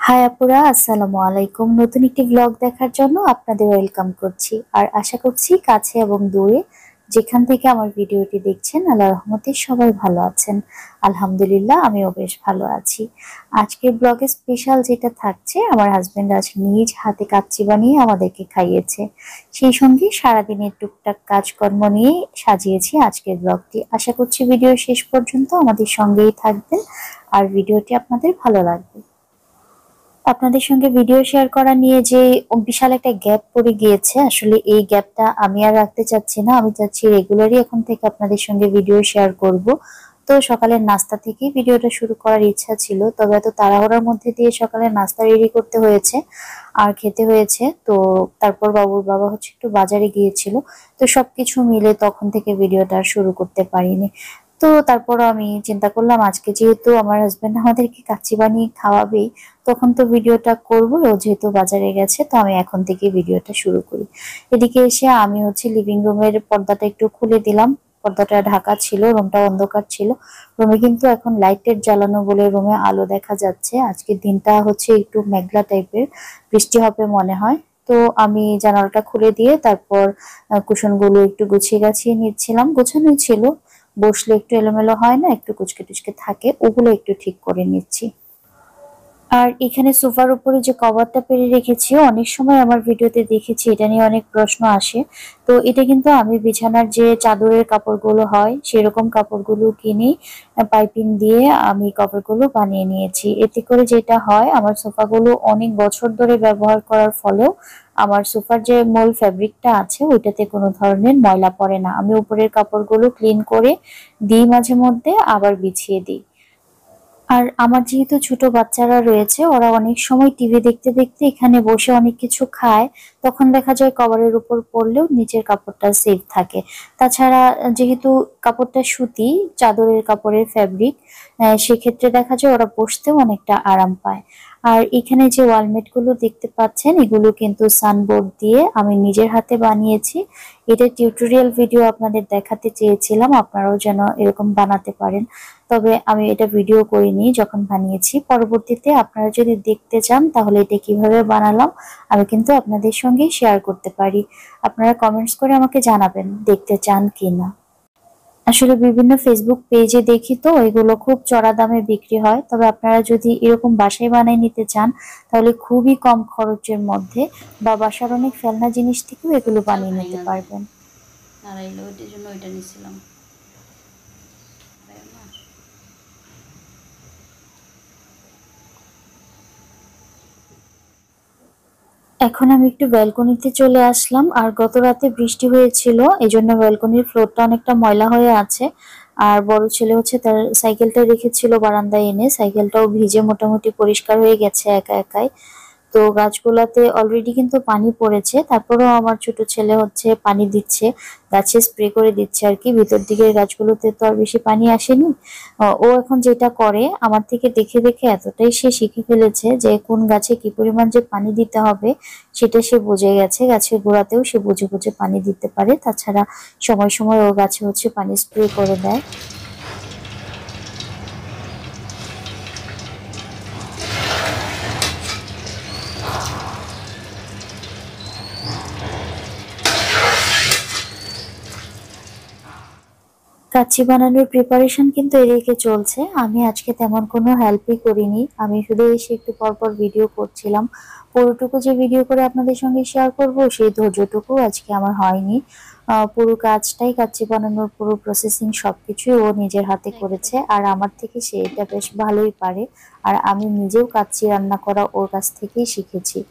High আপুরা, আসসালামু আলাইকুম। নতুন একটি ব্লগ দেখার জন্য আপনাদের ওয়েলকাম করছি। আর আশা করছি কাছে এবং দূরে যেখান থেকে আমার ভিডিওটি দেখছেন আল্লাহর রহমতে সবাই ভালো আছেন। আলহামদুলিল্লাহ, আমিও বেশ ভালো আছি। আজকের ব্লগে স্পেশাল যেটা থাকছে, আমার হাজবেন্ড আজ নিজ হাতে কাচ্চি বানিয়ে আমাদেরকে খাইয়েছে। সেই সঙ্গে সারাদিনের টুকটাক কাজকর্ম নিয়ে সাজিয়েছি আজকের ব্লগটি। আশা করছি ভিডিও শেষ পর্যন্ত আমাদের সঙ্গেই থাকবেন আর ভিডিওটি আপনাদের ভালো লাগবে। আপনাদের সঙ্গে ভিডিও শেয়ার করা নিয়ে যে বিশাল একটা গ্যাপ পড়ে গিয়েছে, আসলে এই গ্যাপটা আমি আর রাখতে চাচ্ছি না। আমি চাচ্ছি রেগুলারই এখন থেকে আপনাদের সঙ্গে ভিডিও শেয়ার করব। তো সকালের নাস্তা থেকেই ভিডিওটা শুরু করার ইচ্ছা ছিল, তবে এত তাড়াহুড়ার মধ্যে দিয়ে সকালের নাস্তা রেডি করতে হয়েছে আর খেতে হয়েছে। তো তারপর বাবুর বাবা হচ্ছে একটু বাজারে গিয়েছিল, তো সবকিছু মিলে তখন থেকে ভিডিওটা আর শুরু করতে পারিনি। তো তারপর আমি চিন্তা করলাম আজকে যেহেতু আমার হাজবেন্ড আমাদেরকে কাচ্চি বানিয়ে খাওয়াবেই, তখন তো ভিডিওটা করবো। ও যেহেতু বাজারে গেছে, তো আমি এখন থেকে ভিডিওটা শুরু করি। এদিকে এসে আমি হচ্ছে লিভিং রুমের পর্দাটা একটু খুলে দিলাম। পর্দাটা ঢাকা ছিল, রুমটা অন্ধকার ছিল। রুমে কিন্তু এখন লাইটের জ্বালানো বলে রুমে আলো দেখা যাচ্ছে। আজকের দিনটা হচ্ছে একটু মেঘলা টাইপের, বৃষ্টি হবে মনে হয়। তো আমি জানালাটা খুলে দিয়ে তারপর কুশনগুলো একটু গুছিয়ে গাছিয়ে নিচ্ছিলাম। গোছানোই ছিল, বসলে একটু এলোমেলো হয় না, একটু কুচকে টুচকে থাকে, ওগুলো একটু ঠিক করে নিচ্ছি। আর এখানে সোফার উপরে যে কভারটা পেরে রেখেছি, অনেক সময় আমার ভিডিওতে দেখেছি এটা নিয়ে অনেক প্রশ্ন আসে। তো এটা কিন্তু আমি বিছানার যে চাদরের কাপড়গুলো হয় সেরকম কাপড়গুলো কিনে পাইপিং দিয়ে আমি কভারগুলো বানিয়ে নিয়েছি। এতে করে যেটা হয়, আমার সোফাগুলো অনেক বছর ধরে ব্যবহার করার ফলেও আমার সোফার যে মূল ফ্যাব্রিকটা আছে ওইটাতে কোনো ধরনের ময়লা পড়ে না। আমি উপরের কাপড়গুলো ক্লিন করে দিই, মাঝে মধ্যে আবার বিছিয়ে দিই। আর আমার যেহেতু ছোট বাচ্চারা রয়েছে, ওরা অনেক সময় টিভি দেখতে দেখতে এখানে বসে অনেক কিছু খায়, তখন দেখা যায় কভারের উপর পড়লেও নিচের কাপড়টা সেফ থাকে। তাছাড়া যেহেতু কাপড়টা সুতি, চাদরের কাপড়ের ফ্যাব্রিক, সেক্ষেত্রে দেখা যায় ওরা বসতেও অনেকটা আরাম পায়। আর এখানে যে ওয়ালমেট গুলো দেখতে পাচ্ছেন, এগুলো কিন্তু সানবোর্ড দিয়ে আমি নিজের হাতে বানিয়েছি। এটা টিউটোরিয়াল ভিডিও আপনাদের দেখাতে চেয়েছিলাম, আপনারাও যেন এরকম বানাতে পারেন। তবে আমি এটা ভিডিও করিনি যখন বানিয়েছি। পরবর্তীতে আপনারা যদি দেখতে চান তাহলে এটা কিভাবে বানালাম আমি কিন্তু আপনাদের সঙ্গে শেয়ার করতে পারি। আপনারা কমেন্টস করে আমাকে জানাবেন দেখতে চান কিনা। আসলে বিভিন্ন ফেসবুক পেজে দেখি তো এগুলো খুব চড়া দামে বিক্রি হয়, তবে আপনারা যদি এরকম বাসায় বানিয়ে নিতে চান তাহলে খুবই কম খরচের মধ্যে বা বাসার অনেক ফেলনা জিনিস থেকেও এগুলো চা বানিয়ে খাই নিতে না পারবেন। নারাইলো, ওইটার জন্য ওইটা নিছিলাম। এখন আমি একটু ব্যালকনিতে চলে আসলাম। আর গত রাতে বৃষ্টি হয়েছিল, এই জন্য ব্যালকনির ফ্লোরটা অনেকটা ময়লা হয়ে আছে। আর বড় ছেলে হচ্ছে তার সাইকেলটা রেখেছিল বারান্দায় এনে, সাইকেলটাও ভিজে মোটামুটি পরিষ্কার হয়ে গেছে একা একাই। তো গাছগুলাতে অলরেডি কিন্তু পানি পড়েছে, তারপরেও আমার ছোট ছেলে হচ্ছে পানি দিচ্ছে, গাছে স্প্রে করে দিচ্ছে আর কি। ভিতর দিকের গাছগুলোতে তো আর বেশি পানি আসেনি। ও এখন যেটা করে আমার থেকে দেখে দেখে এতটাই সে শিখে ফেলেছে যে কোন গাছে কি পরিমাণ যে পানি দিতে হবে সেটা সে বুঝে গেছে। গাছের গোড়াতেও সে বুঝে বুঝে পানি দিতে পারে। তাছাড়া সময় সময় ও গাছে হচ্ছে পানি স্প্রে করে দেয়। কাচ্চি বানানোর প্রিপারেশন কিন্তু এদিকে চলছে। আমি আজকে তেমন কোনো হেল্পই করিনি, আমি শুধু এসে একটু পরপর ভিডিও করছিলাম। পুরোটুকু যে ভিডিও করে আপনাদের সঙ্গে শেয়ার করব সেই ধৈর্যটুকু আজকে আমার হয়নি। পুরো কাজটাই, কাচ্চি বানানোর পুরো প্রসেসিং সবকিছুই ও নিজের হাতে করেছে। আর আমার থেকে সে এটা বেশ ভালোই পারে। আর আমি নিজেও কাচ্চি রান্না করা ওর কাছ থেকেই শিখেছি।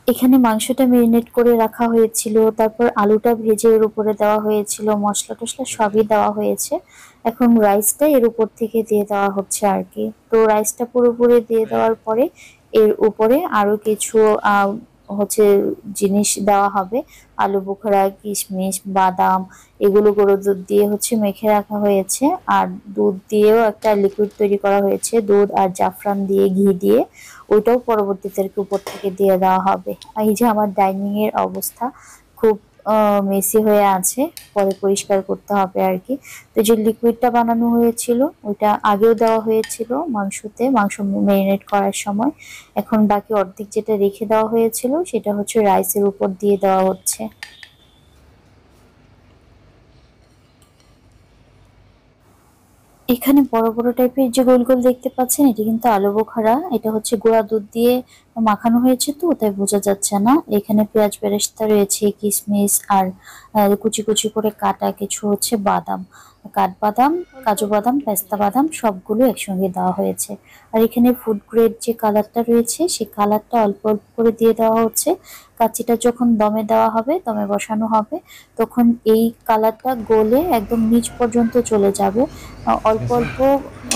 এখানে মাংসটা মেরিনেট করে রাখা হয়েছিল, তারপর আলুটা ভেজে এর উপরে দেওয়া হয়েছিল, মশলা টশলা সবই দেওয়া হয়েছে। এখন রাইসটা এর উপর থেকে দিয়ে দেওয়া হচ্ছে আর কি। তো রাইসটা পুরোপুরি দিয়ে দেওয়ার পরে এর উপরে আরো কিছু হচ্ছে জিনিস দেওয়া হবে। আলু বোখরা, কিশমিশ, বাদাম, এগুলো গরুর দুধ দিয়ে হচ্ছে মেখে রাখা হয়েছে। আর দুধ দিয়েও একটা লিকুইড তৈরি করা হয়েছে, দুধ আর জাফরান দিয়ে, ঘি দিয়ে। ওইটাও পরবর্তীতে আর কি উপর থেকে দিয়ে দেওয়া হবে। এই যে আমার ডাইনিং এর অবস্থা, খুব মেসি হয়ে আছে, পরে পরিষ্কার করতে হবে আর কি। তো যে লিকুইডটা বানানো হয়েছিল ওইটা আগেও দেওয়া হয়েছিল মাংসতে, মাংস ম্যারিনেট করার সময়। এখন বাকি অর্ধেক যেটা রেখে দেওয়া হয়েছিল সেটা হচ্ছে রাইসের উপর দিয়ে দেওয়া হচ্ছে। এখানে বড় বড় টাইপের যে গোল গোল দেখতে পাচ্ছেন এটি কিন্তু আলু বোখারা। এটা হচ্ছে গুঁড়া দুধ দিয়ে মাখানো হয়েছে, তো তাই বোঝা যাচ্ছে না। এখানে পেঁয়াজ বেরেস্তা রয়েছে, কিশমিশ আর কুচি কুচি করে কাটা কিছু হচ্ছে বাদাম, কাঠবাদাম, কাজু বাদাম, পেস্তা বাদাম সবগুলো একসঙ্গে দেওয়া হয়েছে। আর এখানে ফুড গ্রেড যে কালারটা রয়েছে সেই কালারটা অল্প অল্প করে দিয়ে দেওয়া হচ্ছে। কাচ্চিটা যখন দমে দেওয়া হবে, দমে বসানো হবে, তখন এই কালারটা গলে একদম নিচ পর্যন্ত চলে যাবে। অল্প অল্প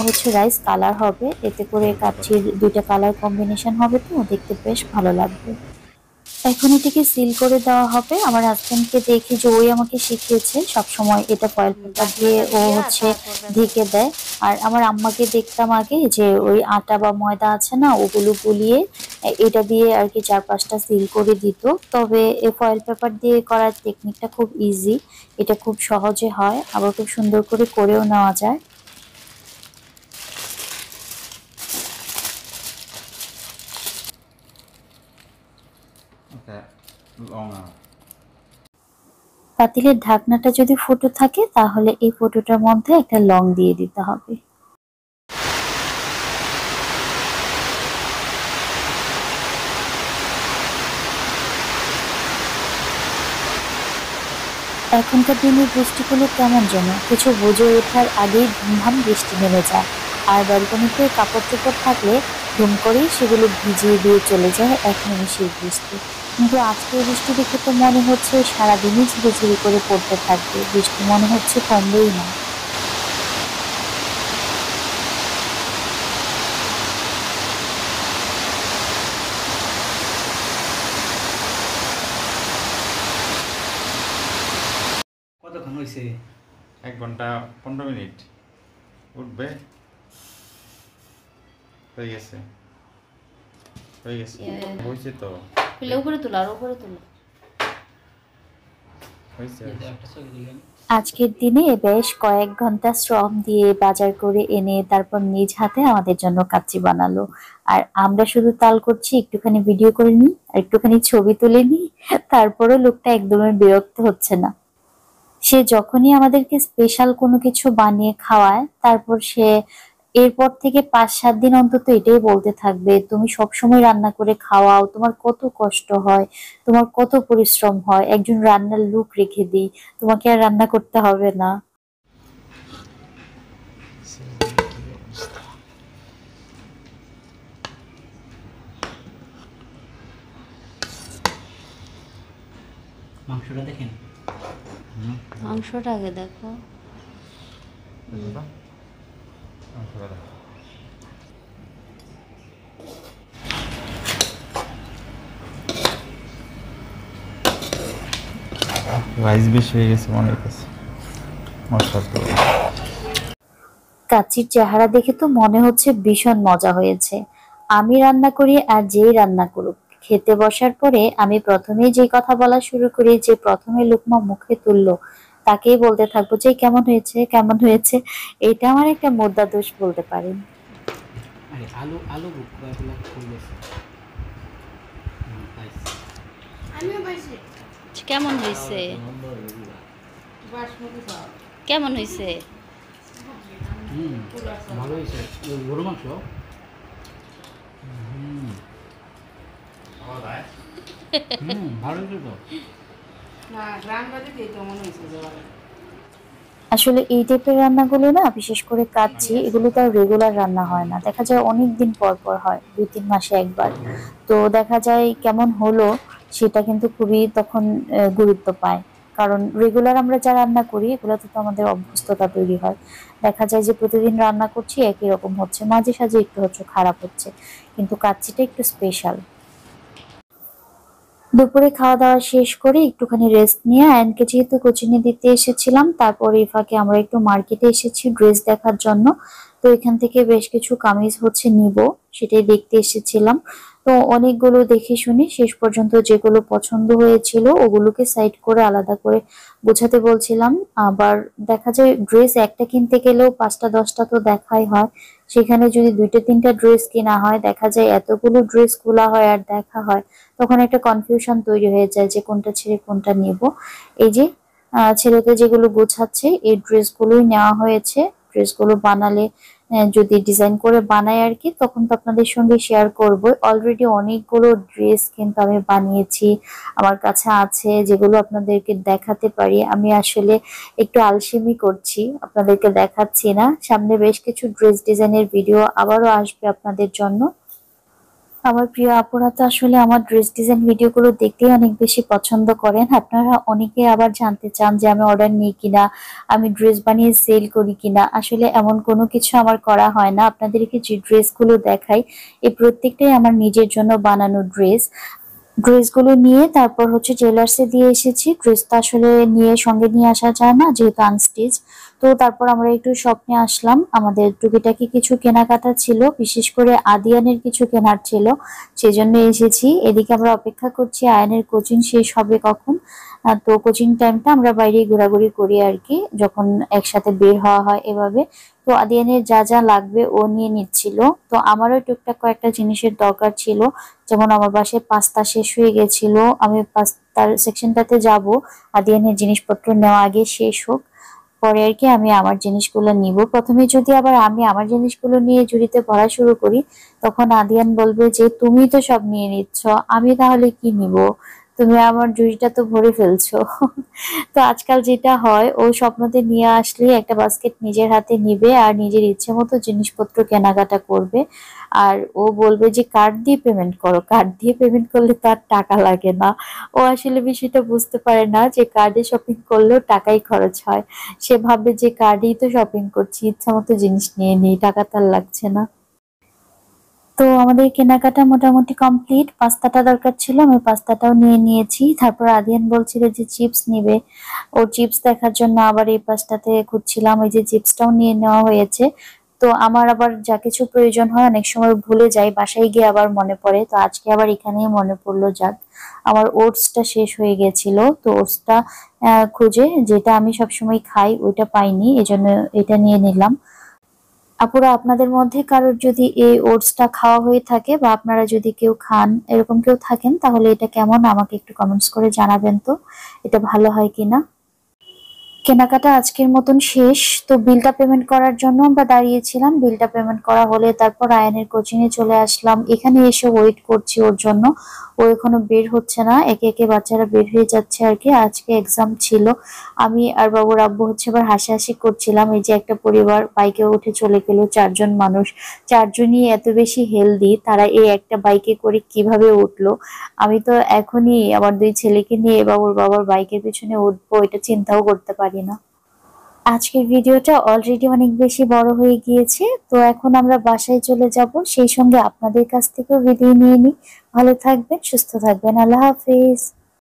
হচ্ছে রাইস কালার হবে, এতে করে কাচ্চির দুইটা কালার কম্বিনেশন হবে, তো দেখতে বেশ ভালো লাগবে। এখন এটিকে সিল করে দেওয়া হবে। আমার হাজবেন্ডকে দেখি যে ওই আমাকে শিখিয়েছে সবসময় এটা ফয়েল পেপার দিয়ে ও হচ্ছে ঢেকে দেয়। আর আমার আম্মাকে দেখতাম আগে যে ওই আটা বা ময়দা আছে না, ওগুলো গুলিয়ে এটা দিয়ে আর কি 4-5টা সিল করে দিত। তবে এই ফয়েল পেপার দিয়ে করার টেকনিকটা খুব ইজি, এটা খুব সহজে হয়, আবার খুব সুন্দর করে করেও নেওয়া যায়। পাতিলের ঢাকনাটা যদি ফুটো থাকে তাহলে এই ফুটোটার মধ্যে একটা লং দিয়ে দিতে হবে। এখনকার দিনের বৃষ্টিগুলো কেমন যেন কিছু বুঝে ওঠার আগেই ধুমধাম বৃষ্টি নেমে যায়। আর ব্যালকনিতে কাপড় চোপড় থাকলে ধুম করেই সেগুলো ভিজিয়ে দিয়ে চলে যায় এক নিমিষের বৃষ্টি। কিন্তু আজকে বৃষ্টি দেখে তো মনে হচ্ছে সারাদিনই ঝিরে ঝিরে করে পড়তে থাকবে, বৃষ্টি মনে হচ্ছে কমবেই না। কতক্ষণ হয়েছে? 1 ঘন্টা 15 মিনিট উঠবে। হয়ে গেছে হয়েছে তো। খুলে উপরে তোলো, আর উপরে তোলো। হয়েছে। একটা ছবি দিলেন। আজকের দিনে বেশ কয়েক ঘন্টা শ্রম দিয়ে বাজার করে এনে তারপর নিজ হাতে আমাদের জন্য কাচ্চি বানালো। আর আমরা শুধু তাল করছি একটুখানি ভিডিও করে নিই আর একটুখানি ছবি তুলে নিই, তারপরও লোকটা একদমই বিরক্ত হচ্ছে না। সে যখনই আমাদেরকে স্পেশাল কোনো কিছু বানিয়ে খাওয়ায়, তারপর সে এরপর থেকে 5-7 দিন অন্তত এটাই বলতে থাকবে, তুমি সবসময় রান্না করে খাওয়াও, তোমার কত কষ্ট হয়, তোমার কত পরিশ্রম হয়, একজন রান্নার লোক রেখে দিই, তোমাকে আর রান্না করতে হবে না। মাংসটা দেখেন, মাংসটা আগে দেখো। রাইস বেশি হয়ে গেছে মনে হইতেছে মশলা তো। কাচ্চির চেহারা দেখে তো মনে হচ্ছে ভীষণ মজা হয়েছে। আমি রান্না করি আর যেই রান্না করুক, খেতে বসার পরে আমি প্রথমেই যে কথা বলা শুরু করি, যে প্রথমে লোকমা মুখে তুললো তাকেই বলতে থাকবো যে কেমন হয়েছে কেমন হয়েছে। এটা আমার একটা মোদ্দা দোষ বলতে পারেন। আরে আলু আলু বুকগুলো ফুল গেছে। কেমন হয়েছে? কেমন হয়েছে? ভালো হয়েছে। গরু মাংস ভালো হয়েছে তো। আসলে এই টাইপের রান্নাগুলো না, বিশেষ করে কাচ্চি, এগুলো তো আর রেগুলার রান্না হয় না, দেখা যায় অনেক দিন পর পর হয়, 2-3 মাসে একবার। তো দেখা যায় কেমন হলো সেটা কিন্তু খুবই তখন গুরুত্ব পায়। কারণ রেগুলার আমরা যা রান্না করি এগুলোতে তো আমাদের অভ্যস্ততা তৈরি হয়। দেখা যায় যে প্রতিদিন রান্না করছি একই রকম হচ্ছে, মাঝে সাঝে একটু হচ্ছে খারাপ হচ্ছে, কিন্তু কাচ্চিটা একটু স্পেশাল। দুপুরে খাওয়া দাওয়া শেষ করে একটুখানি রেস্ট নিয়ে আয়নকে যেহেতু কোচিংয়ে দিতে এসেছিলাম, তারপর এই ফাঁকে আমরা একটু মার্কেটে এসেছি ড্রেস দেখার জন্য। তো এখান থেকে বেশ কিছু কামিজ হচ্ছে নিব, সেটাই দেখতে এসেছিলাম। তো অনেকগুলো দেখে শুনে শেষ পর্যন্ত যেগুলো পছন্দ হয়েছিল ওগুলোকে সাইড করে আলাদা করে গোছাতে বলছিলাম। আবার দেখা যায় ড্রেস একটা কিনতে গেলেও 5টা 10টা তো দেখাই হয়, সেখানে যদি 2টা 3টা ড্রেস কেনা হয় দেখা যায় এতগুলো ড্রেস খোলা হয় আর দেখা হয়, তখন একটা কনফিউশন তৈরি হয়ে যায় যে কোনটা ছেড়ে কোনটা নিব। এই যে ছেলেদের যেগুলো গোছাচ্ছে এই ড্রেসগুলোই নেওয়া হয়েছে। ড্রেসগুলো বানালে যদি ডিজাইন করে বানাই আর কি, তখন তো আপনাদের সঙ্গে শেয়ার করব। অলরেডি অনেকগুলো ড্রেস কিন্তু আমি বানিয়েছি, আমার কাছে আছে, যেগুলো আপনাদেরকে দেখাতে পারি। আমি আসলে একটু আলসেমি করছি, আপনাদেরকে দেখাচ্ছি না। সামনে বেশ কিছু ড্রেস ডিজাইনের ভিডিও আবারও আসবে আপনাদের জন্য। আমার প্রিয় আপুরা তো আসলে আমার ড্রেস ডিজাইন ভিডিওগুলো দেখতেই অনেক বেশি পছন্দ করেন। আপনারা অনেকে আবার জানতে চান যে আমি অর্ডার নিই কিনা, আমি ড্রেস বানিয়ে সেল করি কিনা। আসলে এমন কোনো কিছু আমার করা হয় না। আপনাদেরকে যে ড্রেসগুলো দেখাই এই প্রত্যেকটাই আমার নিজের জন্য বানানো ড্রেস। ড্রেসগুলো নিয়ে তারপর হচ্ছে টেলার্সে দিয়ে এসেছি। ড্রেসটা আসলে নিয়ে সঙ্গে নিয়ে আসা যায় না যেহেতু আনস্টিচ। তো তারপর আমরা একটু শপে আসলাম, আমাদের টুকিটাকি কিছু কেনাকাটা ছিল, বিশেষ করে আদিয়ানের কিছু কেনার ছিল, সেজন্য এসেছি। এদিকে আমরা অপেক্ষা করছি আয়ানের কোচিং শেষ হবে কখন। তো কোচিং টাইমটা আমরা বাইরে ঘোরাঘুরি করি আর কি, যখন একসাথে বের হওয়া হয় এভাবে। তো আদিয়ানের যা যা লাগবে ও নিয়ে নিচ্ছিল। তো আমারও টুকটাক কয়েকটা জিনিসের দরকার ছিল, যেমন আমার বাসায় পাস্তা শেষ হয়ে গেছিল, আমি পাস্তার সেকশনটাতে যাব। আদিয়ানের জিনিসপত্র নেওয়া আগে শেষ হোক, পরে আর কি আমি আমার জিনিসগুলো নিব। প্রথমে যদি আবার আমি আমার জিনিসগুলো নিয়ে ঝুড়িতে ভরা শুরু করি, তখন আদিয়ান বলবে যে তুমি তো সব নিয়ে নিচ্ছ, আমি তাহলে কি নিব, তুমি আমার ঝুড়িটা তো ভরে ফেলছো। তো আজকাল যেটা হয়, ও স্বপ্নতে নিয়ে আসলে একটা বাস্কেট নিজের হাতে নিবে আর নিজের ইচ্ছে মতো জিনিসপত্র কেনাকাটা করবে। আর ও বলবে যে কার্ড দিয়ে পেমেন্ট করো, কার্ড দিয়ে পেমেন্ট করলে তো আর টাকা লাগে না। ও আসলে বিষয়টা বুঝতে পারে না যে কার্ডে শপিং করলেও টাকাই খরচ হয়। সে ভাবে যে কার্ডেই তো শপিং করছি, ইচ্ছা মতো জিনিস নিয়ে নিই, টাকা তার লাগছে না। তো আমাদের কেনাকাটা মোটামুটি কমপ্লিট। পাস্তাটা দরকার ছিল, আমি পাস্তাটাও নিয়ে নিয়েছি। তারপর আদিয়ান বলছিল যে চিপস নিবে, ওর চিপস দেখার জন্য আবার এই পাস্তাতে খুঁজছিলাম, ওই যে চিপসটাও নিয়ে নেওয়া হয়েছে। তো আমার আবার যা কিছু প্রয়োজন হয় অনেক সময় ভুলে যাই, বাসায় গিয়ে আবার মনে পড়ে। তো আজকে আবার এখানেই মনে পড়লো, যাক আমার ওটসটা শেষ হয়ে গেছিল, তো ওটসটা খুঁজে, যেটা আমি সবসময় খাই ওইটা পাইনি, এজন্য এটা নিয়ে নিলাম। আপুরা আপনাদের মধ্যে কারোর যদি এই ওটসটা খাওয়া হয়ে থাকে বা আপনারা যদি কেউ খান, এরকম কেউ থাকেন, তাহলে এটা কেমন আমাকে একটু কমেন্টস করে জানাবেন তো, এটা ভালো হয় কিনা। কেনাকাটা আজকের মতন শেষ। তো বিলটা পেমেন্ট করার জন্য আমরা দাঁড়িয়েছিলাম, বিলটা পেমেন্ট করা হলে তারপর আয়ানের কোচিং এ চলে আসলাম। এখানে এসে ওয়েট করছি ওর জন্য, ও এখনো বের হচ্ছে না, একে একে বাচ্চারা বের হয়ে যাচ্ছে আর কি। আজকে এক্সাম ছিল, আমি আর বাবুর আব্বু হচ্ছে এবার হাসাহাসি করছিলাম। এই যে একটা পরিবার বাইকে উঠে চলে গেল, 4জন মানুষ, 4জনই এত বেশি হেলদি, তারা এই একটা বাইকে করে কিভাবে উঠলো। আমি তো এখনই আমার 2 ছেলেকে নিয়ে বাবুর বাবার বাইকের পিছনে উঠবো, এটা চিন্তাও করতে পারি না। আজকের ভিডিওটা অলরেডি অনেক বেশি বড় হয়ে গিয়েছে, তো এখন আমরা বাসায় চলে যাব, সেই সঙ্গে আপনাদের কাছ থেকেও বিদায় নিয়ে নিই। ভালো থাকবেন, সুস্থ থাকবেন, আল্লাহ হাফেজ।